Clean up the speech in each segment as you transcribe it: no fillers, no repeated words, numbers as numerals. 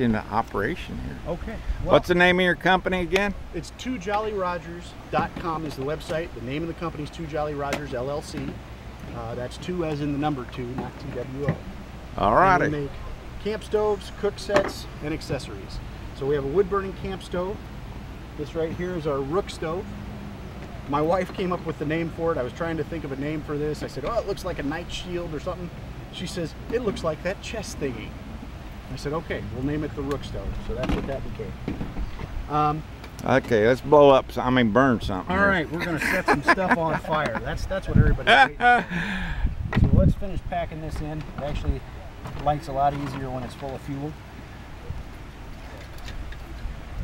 in operation here. Okay. Well, what's the name of your company again? It's 2jollyrogers.com is the website. The name of the company is 2jollyrogers LLC. That's 2 as in the number 2, not TWO. All righty. We make camp stoves, cook sets, and accessories. So we have a wood-burning camp stove. This right here is our Rook stove. My wife came up with the name for it. I was trying to think of a name for this. I said, oh, it looks like a night shield or something. She says, it looks like that chest thingy. I said, okay, we'll name it the Rook stove. So that's what that became. Okay, let's blow up, burn something. All right, we're gonna set some stuff on fire. That's what everybody's waiting for. So let's finish packing this in. It actually lights a lot easier when it's full of fuel.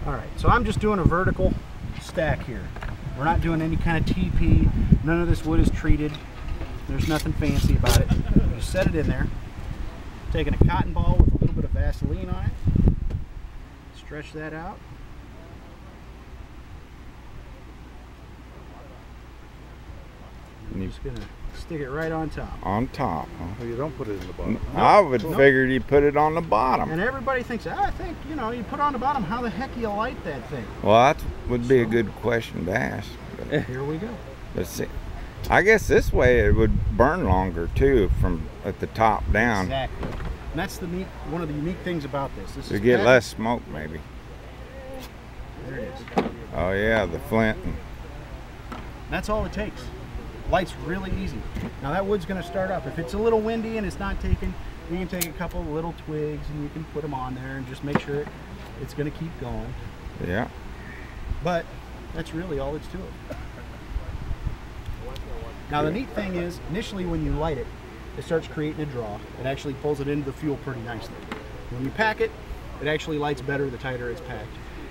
All right, so I'm just doing a vertical stack here. We're not doing any kind of TP. None of this wood is treated. There's nothing fancy about it. Just set it in there. Taking a cotton ball with a little bit of Vaseline on it. Stretch that out. I'm just gonna stick it right on top. On top, huh? Well, you don't put it in the bottom. I would figure you put it on the bottom. And everybody thinks, I think, you know, you put it on the bottom, how the heck do you light that thing? Well, that would be a good question to ask. Here we go. Let's see. I guess this way it would burn longer too, from at the top down. Exactly. And that's one of the unique things about this. To get less smoke, maybe. There it is. Oh yeah, the flint. That's all it takes. Light's really easy. Now that wood's going to start up. If it's a little windy and it's not taken, you can take a couple of little twigs and you can put them on there and just make sure it's going to keep going. Yeah. But that's really all it's to it. Now the neat thing is, initially when you light it, it starts creating a draw. It actually pulls it into the fuel pretty nicely. When you pack it, it actually lights better the tighter it's packed.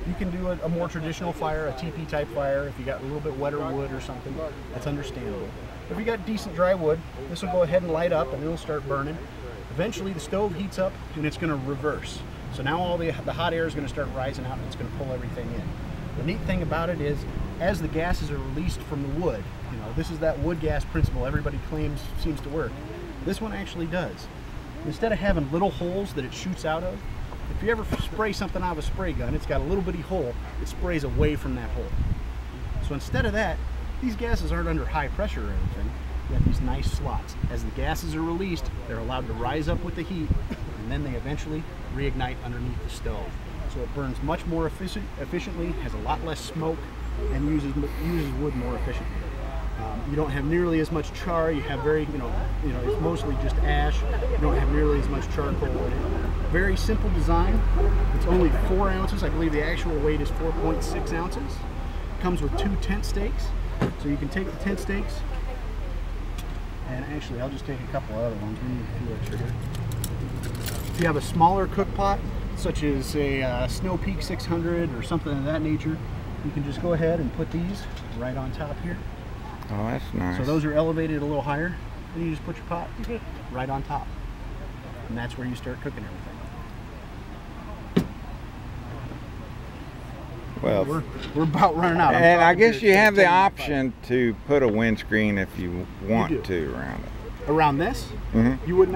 You can do a more traditional fire, a TP type fire, if you got a little bit wetter wood or something. That's understandable. If you got decent dry wood, this will go ahead and light up and it'll start burning. Eventually the stove heats up and it's going to reverse. So now all the hot air is going to start rising out and it's going to pull everything in. The neat thing about it is, as the gases are released from the wood, you know, this is that wood gas principle everybody claims seems to work. This one actually does. Instead of having little holes that it shoots out of, if you ever spray something out of a spray gun, it's got a little bitty hole, it sprays away from that hole. So instead of that, these gases aren't under high pressure or anything. You have these nice slots. As the gases are released, they're allowed to rise up with the heat, and then they eventually reignite underneath the stove. So it burns much more efficiently, has a lot less smoke, and uses wood more efficiently. You don't have nearly as much char. You have very, it's mostly just ash. You don't have nearly as much charcoal in it. Very simple design. It's only 4 ounces. I believe the actual weight is 4.6 ounces. Comes with 2 tent stakes. So you can take the tent stakes, and actually I'll just take a couple other ones. We need a few extra here. If you have a smaller cook pot, such as a Snow Peak 600 or something of that nature, you can just go ahead and put these right on top here. Oh, that's nice. So those are elevated a little higher, and you just put your pot right on top. And that's where you start cooking everything. Well, we're about running out. And I guess you have the option to put a windscreen if you want to around it. Around this? Mm-hmm. You wouldn't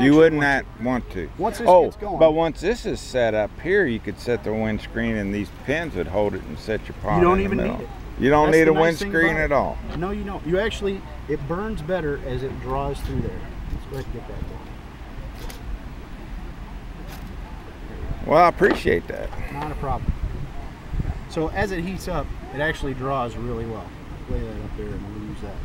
want to. Once this gets going. But once this is set up here, you could set the windscreen and these pins would hold it and set your pot. You don't even need it. You don't need a windscreen at all. No, you don't. You actually, it burns better as it draws through there. Let's go ahead and get that going. Well, I appreciate that. Not a problem. So as it heats up, it actually draws really well. Lay that up there and we'll use that.